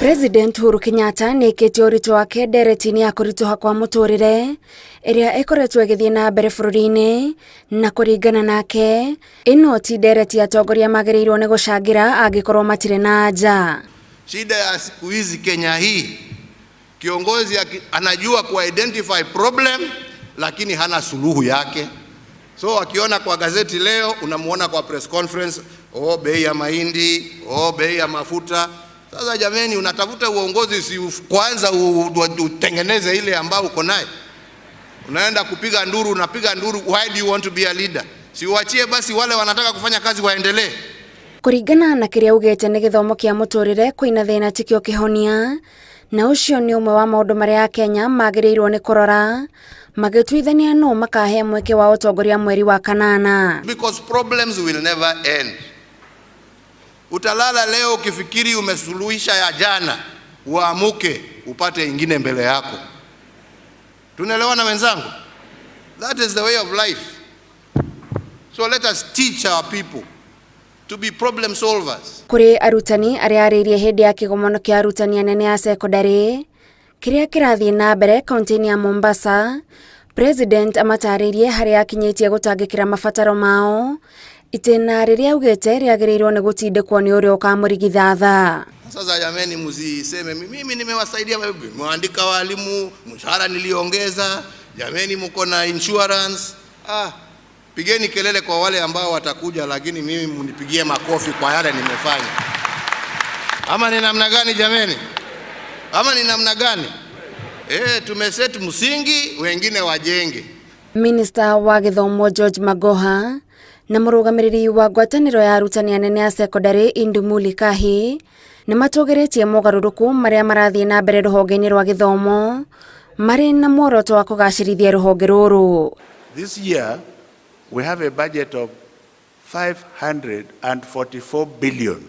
President Uhuru Kenyatta nĩkĩte ũritũ wake ndereti-inĩ ya kũritũha kwa mũtũrĩre ĩrĩa ĩkoretwo ĩgĩthiĩ na mbere bũrũri-inĩ, na kũringana nake ĩno ti ndereti atongoria magĩrĩirwo nĩ gũcangĩra angĩkorwo matirĩ na nja. Shida ya siku hizi Kenya hii, kiongozi anajua ku-identify problem lakini hana suluhu yake. So akiona kwa gazeti leo, unamuona kwa press conference, bei ya mahindi, bei ya mafuta. Sasa jameni, unatafuta uongozi, si kwanza utengeneze ile ambao uko naye. Unaenda kupiga nduru, unapiga nduru, why do you want to be a leader? Si uachie basi wale wanataka kufanya kazi waendelee. Kũringana na kĩrĩa ugĩte nĩ gĩthomo kĩa mũtũrĩre kwĩna thĩna tikio kĩhonia, na ũcio nĩ ũmwe wa maũndũ marĩa Kenya magĩrĩirwo nĩ kũrora magĩtuithania no makahe mweke wa ũtongoria mweri wa kanana. Because problems will never end. Utalala leo ukifikiri umesuluhisha ya jana, uamuke upate ingine mbele yako. Tunaelewana wenzangu? That is the way of life. So let us teach our people to be problem solvers. Kuri arutani arĩa arĩirie hĩndĩ ya kĩgomano kĩa arutani anene ya secondary kĩrĩa kĩrathiĩ na mbere kaunti-inĩ ya Mombasa, President amatarĩirie harĩa akinyĩtie gũtangĩkĩra mabataro mao, itĩna rĩrĩa augĩte rĩagĩrĩirwo nĩ gũtindĩkwo nĩ ũrĩa ũkamũrigithatha. Sasa jameni, msiseme mimi nimewasaidia, mwandika walimu, mshahara niliongeza, jameni mko na insurance. Pigeni kelele kwa wale ambao watakuja, lakini mimi mnipigie makofi kwa yale nimefanya. Ama ni namna gani jameni? Ama ni namna gani? Tumeset msingi, wengine wajenge. Minister wa Gĩthomo George Magoha na mũrũgamĩrĩri wa ngwatanĩro ya arutani anene ya secondary Indumuli Kahi nĩ matũgĩrĩtie mogarũrũku marĩa marathiĩ na mbere rũhonge-inĩ rwa gĩthomo marĩ na muoroto wa kũgacĩrithia rũhonge rũrũ. This year we have a budget of 544 billion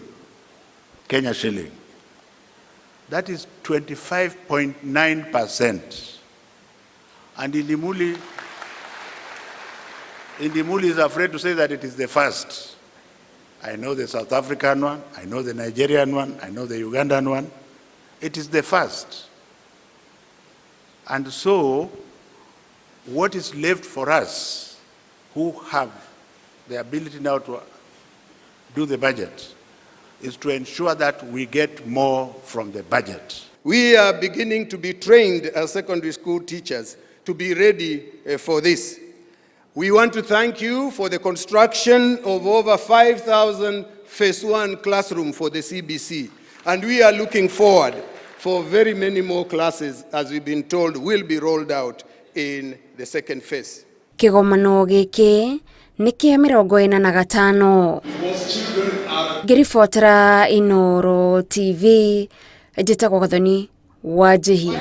Kenya shilling. That is 25.9%. And Indumuli is afraid to say that it is the first. I know the South African one, I know the Nigerian one, I know the Ugandan one. It is the first. And so, what is left for us who have the ability now to do the budget is to ensure that we get more from the budget. We are beginning to be trained as secondary school teachers to be ready for this. We want to thank you for the construction of over 5,000 phase 1 classroom for the CBC. And we are looking forward for very many more classes, as we've been told, will be rolled out in the second phase. Kĩgomano gĩkĩ nĩ kĩa 45. Ngĩribotera Inooro TV, njĩtagwo Gathoni wa Njihia.